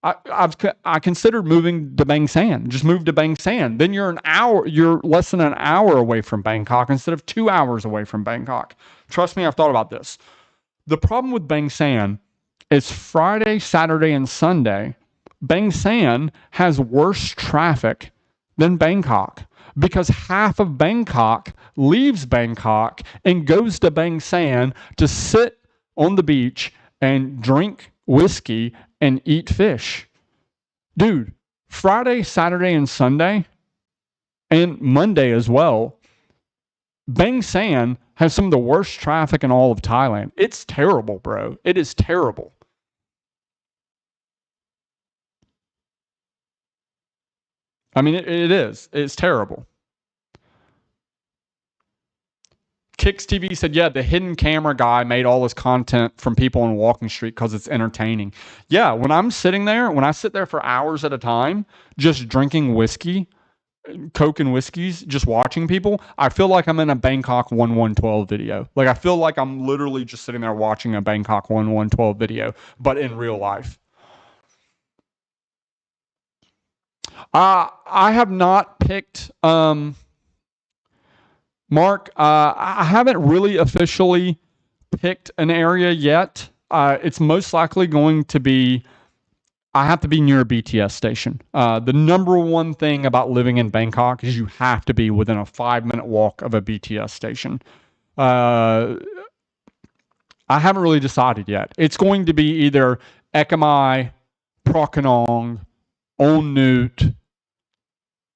I considered moving to Bang San. Just move to Bang San. Then you're less than an hour away from Bangkok instead of 2 hours away from Bangkok. Trust me, I've thought about this. The problem with Bang San is Friday, Saturday, and Sunday, Bang San has worse traffic than Bangkok because half of Bangkok leaves Bangkok and goes to Bang San to sit on the beach and drink whiskey and eat fish. Dude, Friday, Saturday, and Sunday, and Monday as well, Bang San has some of the worst traffic in all of Thailand. It's terrible, bro. It is terrible. I mean, it is. It's terrible. Kicks TV said, yeah, the hidden camera guy made all his content from people on Walking Street because it's entertaining. Yeah, when I sit there for hours at a time, just drinking whiskey Coke and whiskeys, just watching people, I feel like I'm in a Bangkok 1112 video. Like I feel like I'm literally just sitting there watching a Bangkok 1112 video, but in real life. I have not picked Mark. I haven't really officially picked an area yet. It's most likely going to be I have to be near a BTS station. The number one thing about living in Bangkok is you have to be within a 5-minute walk of a BTS station. I haven't really decided yet. It's going to be either Ekamai, Prakanong, Onut,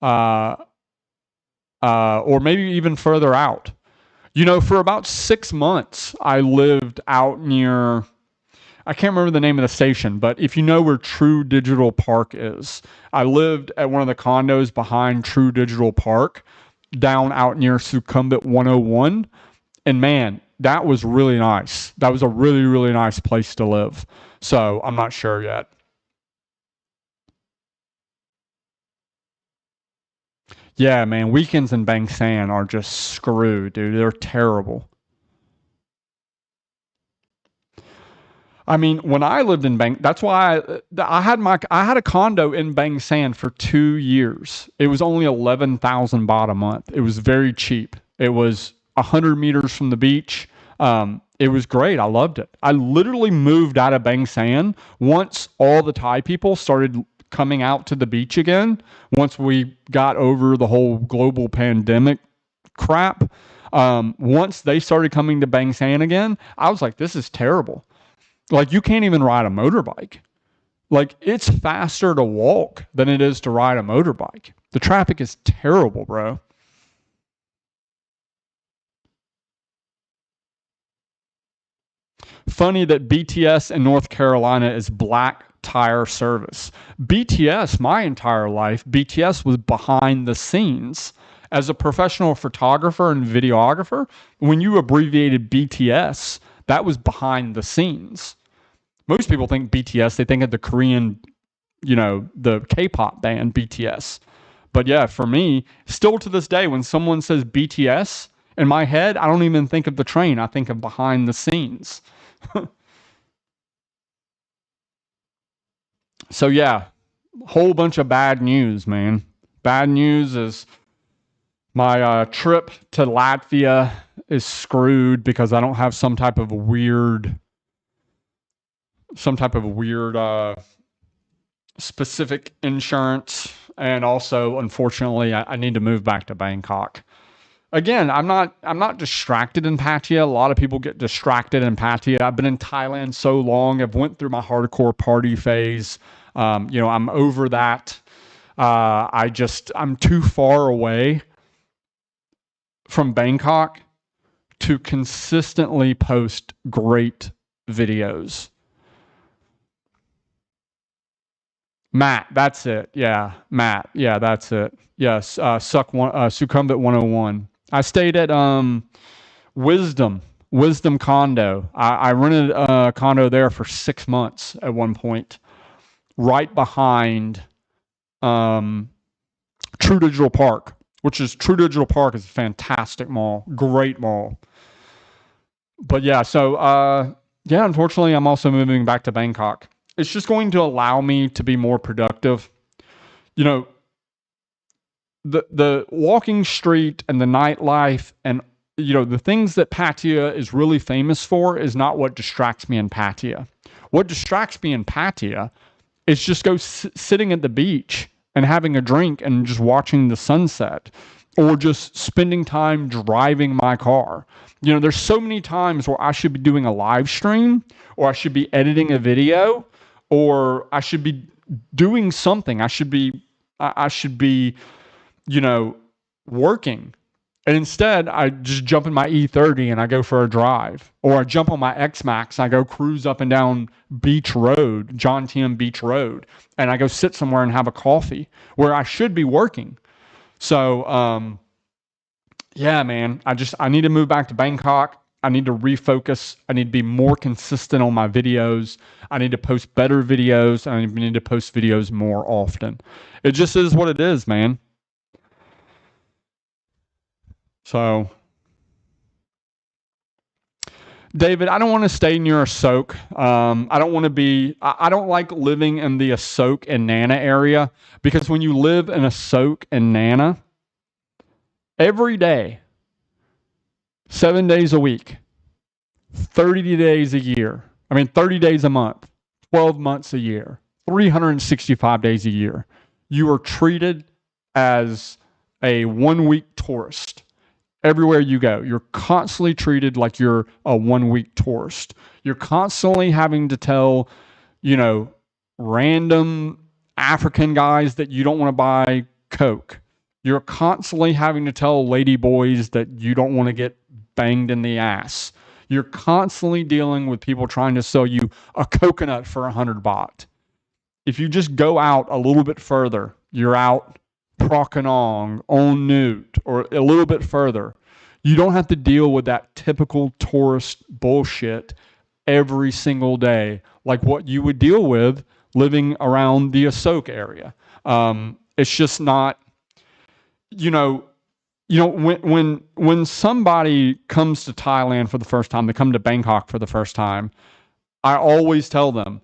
or maybe even further out. You know, for about 6 months, I lived out near, I can't remember the name of the station, but if you know where True Digital Park is, I lived at one of the condos behind True Digital Park, down out near Sukhumvit 101. And man, that was really nice. That was a really, really nice place to live. So I'm not sure yet. Yeah, man, weekends in Bang San are just screwed, dude. They're terrible. I mean, when I lived in Bang, that's why I had a condo in Bang San for 2 years. It was only 11,000 baht a month. It was very cheap. It was 100 meters from the beach. It was great. I loved it. I literally moved out of Bang San once all the Thai people started coming out to the beach again. Once we got over the whole global pandemic crap, once they started coming to Bang San again, I was like, this is terrible. Like, you can't even ride a motorbike. Like, it's faster to walk than it is to ride a motorbike. The traffic is terrible, bro. Funny that BTS in North Carolina is black tire service. BTS, my entire life, BTS was behind the scenes. As a professional photographer and videographer, when you abbreviated BTS, that was behind the scenes. Most people think BTS, they think of the Korean, the K-pop band BTS. But yeah, for me, still to this day, when someone says BTS, in my head, I don't even think of the train. I think of behind the scenes. So yeah, whole bunch of bad news, man. Bad news is my trip to Latvia is screwed because I don't have some type of weird specific insurance, and also unfortunately I need to move back to Bangkok. Again, I'm not distracted in Pattaya. A lot of people get distracted in Pattaya. I've been in Thailand so long. I've went through my hardcore party phase. I'm over that. I'm too far away from Bangkok to consistently post great videos. Matt, that's it. Yeah, Matt. Yeah, that's it. Yes, Succumbit 101. I stayed at Wisdom Condo. I rented a condo there for 6 months at one point, right behind True Digital Park, True Digital Park is a fantastic mall, great mall. But yeah, so yeah, unfortunately, I'm also moving back to Bangkok. It's just going to allow me to be more productive. You know, the walking street and the nightlife and the things that Pattaya is really famous for is not what distracts me in Pattaya. What distracts me in Pattaya is just sitting at the beach and having a drink and just watching the sunset, or just spending time driving my car. There's so many times where I should be doing a live stream, or I should be editing a video, or I should be doing something. I should be working. And instead, I just jump in my E30 and I go for a drive. Or I jump on my X-Max and I go cruise up and down Beach Road, John Tiem Beach Road, and I go sit somewhere and have a coffee where I should be working. So, yeah, man, I need to move back to Bangkok. I need to refocus. I need to be more consistent on my videos. I need to post better videos. I need to post videos more often. It just is what it is, man. So, David, I don't want to stay near Asok. I don't want to be, I don't like living in the Asok and Nana area, because when you live in Asok and Nana, every day, 7 days a week, 30 days a year, 30 days a month, 12 months a year, 365 days a year, you are treated as a 1 week tourist. Everywhere you go, you're constantly treated like you're a 1 week tourist. You're constantly having to tell, random African guys that you don't want to buy Coke. You're constantly having to tell lady boys that you don't want to get banged in the ass. You're constantly dealing with people trying to sell you a coconut for 100 baht. If you just go out a little bit further, you're out Prokanong, on Newt, or a little bit further, you don't have to deal with that typical tourist bullshit every single day like what you would deal with living around the Asok area. It's just not, when somebody comes to Thailand for the first time, they come to Bangkok for the first time, I always tell them,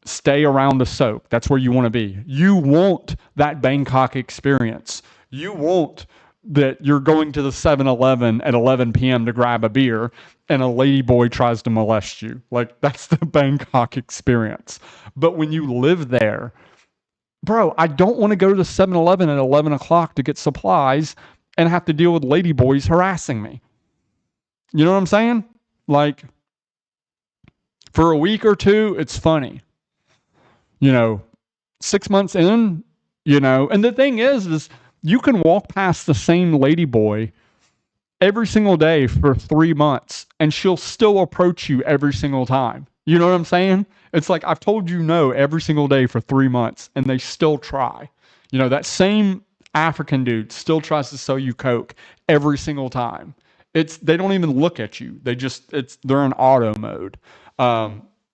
stay around Asok. That's where you want to be. You want that Bangkok experience. You want that you're going to the 7-Eleven at 11 p.m. to grab a beer and a lady boy tries to molest you. Like, that's the Bangkok experience. But when you live there, bro, I don't want to go to the 7-Eleven at 11 o'clock to get supplies and have to deal with lady boys harassing me. You know what I'm saying? Like, for a week or two, it's funny. 6 months in, and the thing is you can walk past the same lady boy every single day for 3 months and she'll still approach you every single time. You know what I'm saying? It's like, I've told you no every single day for 3 months and they still try. That same African dude still tries to sell you Coke every single time. They don't even look at you. They're in auto mode.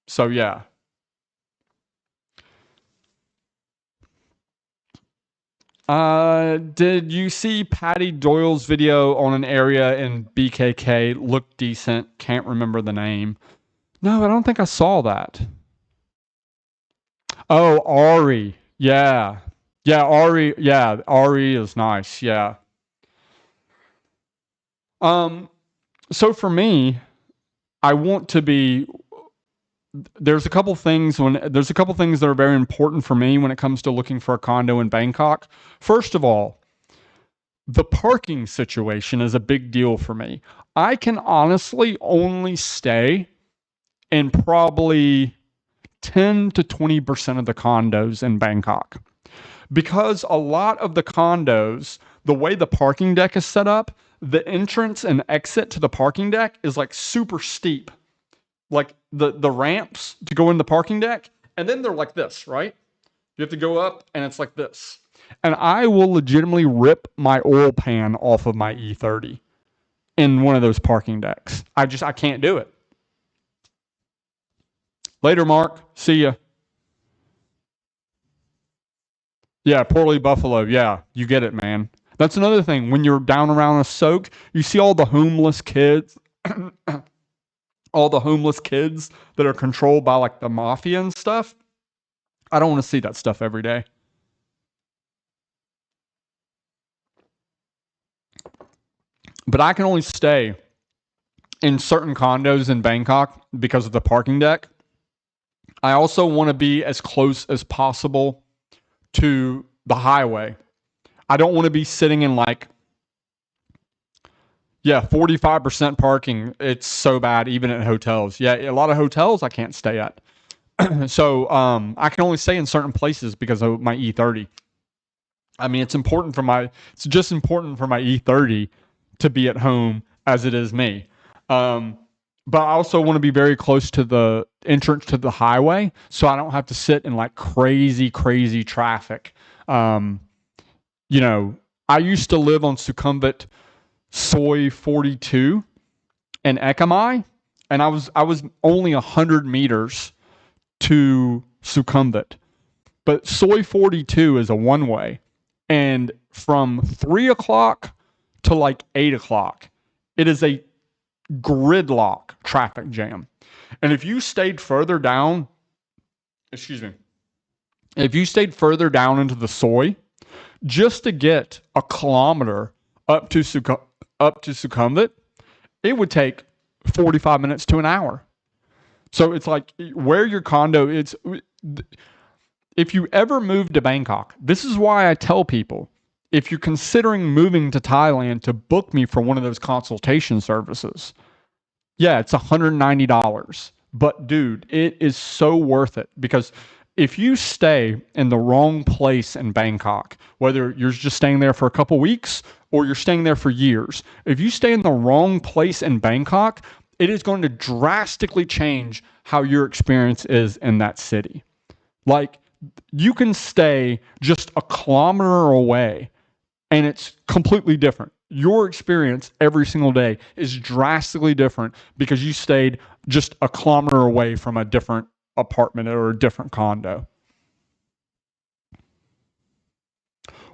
So yeah. Did you see Patty Doyle's video on an area in BKK? Looked decent. Can't remember the name. No, I don't think I saw that. Oh, Ari. Yeah. Yeah, Ari. Yeah, Ari is nice. Yeah. So for me, I want to be, there's a couple things that are very important for me when it comes to looking for a condo in Bangkok. First of all, the parking situation is a big deal for me. I can honestly only stay in probably 10 to 20% of the condos in Bangkok, because a lot of the condos, the way the parking deck is set up, the entrance and exit to the parking deck is like super steep. Like the ramps to go in the parking deck, and then they're like this, right? You have to go up and it's like this. And I will legitimately rip my oil pan off of my E30 in one of those parking decks. I can't do it. Later, Mark. See ya. Yeah, Poorly Buffalo. Yeah, you get it, man. That's another thing. When you're down around Asok, you see all the homeless kids, all the homeless kids that are controlled by like the mafia and stuff. I don't want to see that stuff every day. But I can only stay in certain condos in Bangkok because of the parking deck. I also want to be as close as possible to the highway. I don't want to be sitting in 45% parking. It's so bad, even at hotels. Yeah, a lot of hotels I can't stay at. So I can only stay in certain places because of my E30. It's just important for my E30 to be at home as it is me. But I also want to be very close to the entrance to the highway, so I don't have to sit in crazy traffic. I used to live on Sukhumvit Soi 42 in Ekamai, and I was only 100 meters to Sukhumvit. But Soi 42 is a one-way, and from 3 o'clock to like 8 o'clock. It is a gridlock traffic jam. And if you stayed further down, if you stayed further down into the soy, just to get a kilometer up to Sukhumvit, it would take 45 minutes to an hour. So it's like where your condo is. If you ever move to Bangkok, this is why I tell people, if you're considering moving to Thailand, to book me for one of those consultation services. Yeah, it's $190. But dude, it is so worth it, because if you stay in the wrong place in Bangkok, whether you're just staying there for a couple weeks or you're staying there for years, if you stay in the wrong place in Bangkok, it is going to drastically change how your experience is in that city. Like, you can stay just a kilometer away and it's completely different. Your experience every single day is drastically different because you stayed just a kilometer away from a different apartment or a different condo.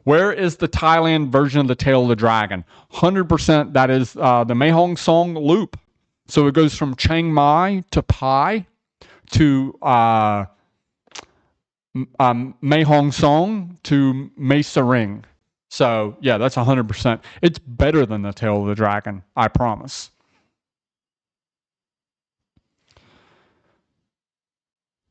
Where is the Thailand version of the Tail of the Dragon? 100% that is the Mae Hong Son loop. So it goes from Chiang Mai to Pai to Mae Hong Son to Mae Sering. So yeah, that's 100%. It's better than the Tail of the Dragon, I promise.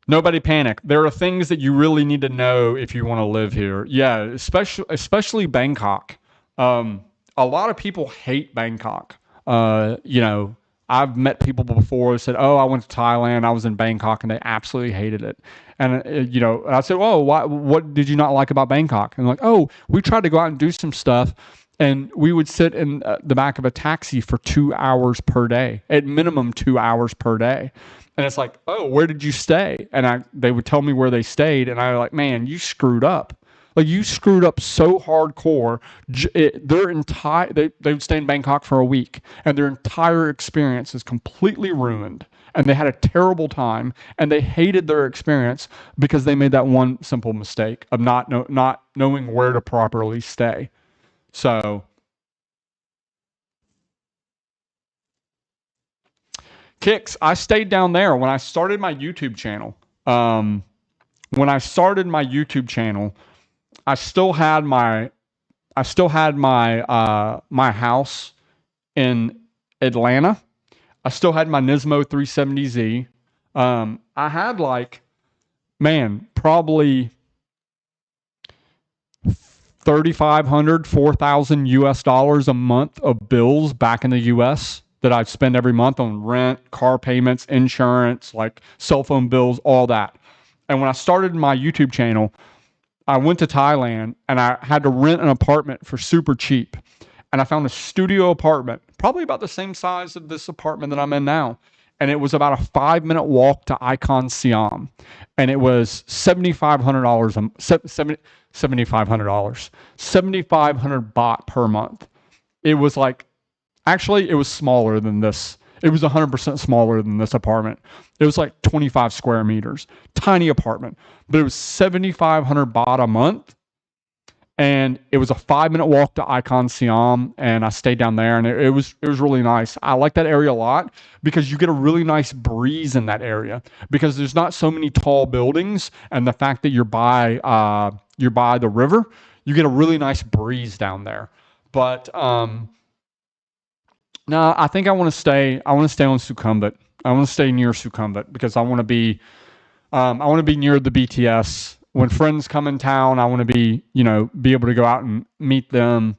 Nobody panic. There are things that you really need to know if you want to live here. Yeah, especially Bangkok. A lot of people hate Bangkok. I've met people before who said, "Oh, I went to Thailand. I was in Bangkok, and they absolutely hated it." And I said, "Oh, what did you not like about Bangkok?" And they're like, "Oh, we tried to go out and do some stuff, and we would sit in the back of a taxi for 2 hours per day, at minimum 2 hours per day." And it's like, "Oh, where did you stay?" And they would tell me where they stayed, and I was like, "Man, you screwed up. Like, you screwed up so hardcore." They would stay in Bangkok for a week, and their entire experience is completely ruined. And they had a terrible time, and they hated their experience because they made that one simple mistake of not knowing where to properly stay. So, Kicks, I stayed down there when I started my YouTube channel. I still had my house in Atlanta. I still had my Nismo 370Z. I had probably 3,500, 4,000 US dollars a month of bills back in the US that I'd spend every month on rent, car payments, insurance, like cell phone bills, all that. And when I started my YouTube channel, I went to Thailand and I had to rent an apartment for super cheap. And I found a studio apartment, probably about the same size of this apartment that I'm in now. And it was about a 5-minute walk to Icon Siam. And it was $7,500, $7,500, 7,500 baht per month. It was actually, it was smaller than this. It was 100% smaller than this apartment. It was like 25 square meters, tiny apartment, but it was 7,500 baht a month. And it was a 5-minute walk to Icon Siam, and I stayed down there, and it was really nice. I like that area a lot because you get a really nice breeze in that area because there's not so many tall buildings, and the fact that you're by the river, you get a really nice breeze down there. But no, I think I want to stay on Sukhumvit. I want to stay near Sukhumvit because I want to be near the BTS. When friends come in town, I want to be able to go out and meet them.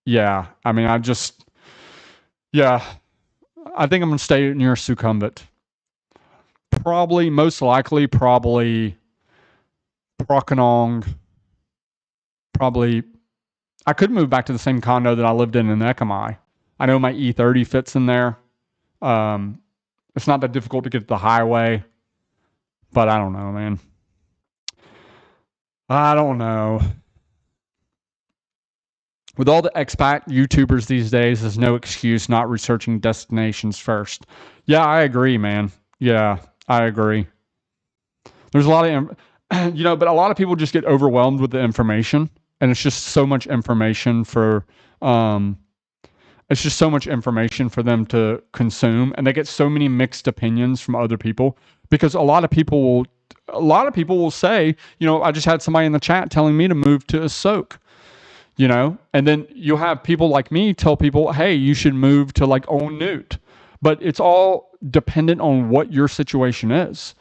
Yeah, I mean, I think I'm going to stay near Sukhumvit. Most likely, Prakanong. Probably, I could move back to the same condo that I lived in Ekamai. I know my E30 fits in there. It's not that difficult to get to the highway. But I don't know, man. I don't know. With all the expat YouTubers these days, there's no excuse not researching destinations first. Yeah, I agree, man. Yeah, I agree. There's a lot of, but a lot of people just get overwhelmed with the information. and it's just so much information for it's just so much information for them to consume, and they get so many mixed opinions from other people because a lot of people will say, I just had somebody in the chat telling me to move to a soak, and then you'll have people like me tell people, hey, you should move to like Old Newt. But it's all dependent on what your situation is.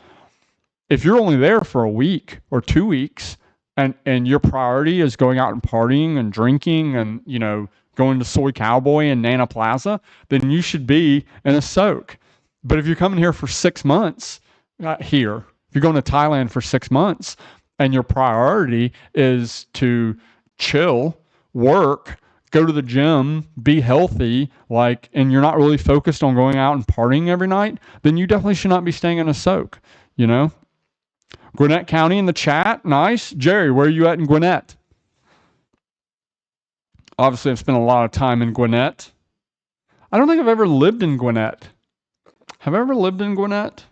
If you're only there for a week or 2 weeks and your priority is going out and partying and drinking and, going to Soy Cowboy and Nana Plaza, then you should be in a soak. But if you're coming here for 6 months, if you're going to Thailand for 6 months and your priority is to chill, work, go to the gym, be healthy, and you're not really focused on going out and partying every night, then you definitely should not be staying in a soak, Gwinnett County in the chat. Nice. Jerry, where are you at in Gwinnett? Obviously, I've spent a lot of time in Gwinnett. I don't think I've ever lived in Gwinnett. Have I ever lived in Gwinnett?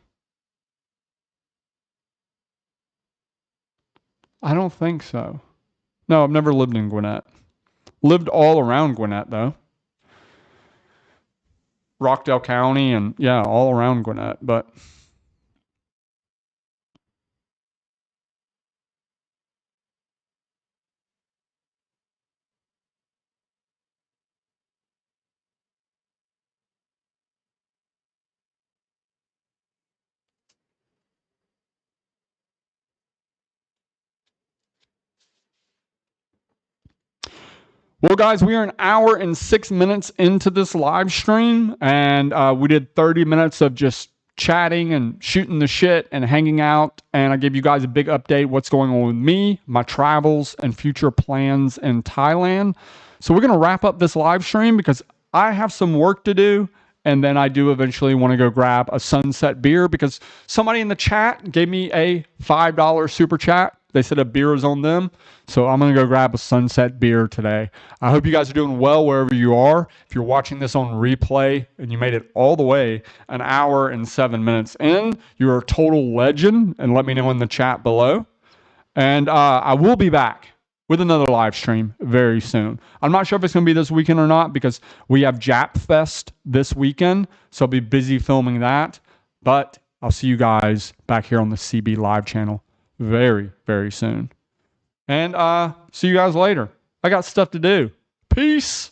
I don't think so. No, I've never lived in Gwinnett. Lived all around Gwinnett, though. Rockdale County and, yeah, all around Gwinnett, but... Well, guys, we are an hour and 6 minutes into this live stream, and we did 30 minutes of just chatting and shooting the shit and hanging out, and I gave you guys a big update what's going on with me, my travels, and future plans in Thailand. So we're going to wrap up this live stream because I have some work to do, and then I do eventually want to go grab a Sunset beer because somebody in the chat gave me a $5 super chat. They said a beer is on them. So I'm going to go grab a Sunset beer today. I hope you guys are doing well wherever you are. If you're watching this on replay and you made it all the way an hour and 7 minutes in, you're a total legend. And let me know in the chat below. And I will be back with another live stream very soon. I'm not sure if it's going to be this weekend or not because we have Jap Fest this weekend. So I'll be busy filming that. But I'll see you guys back here on the CB Live channel very, very soon. And see you guys later. I got stuff to do. Peace.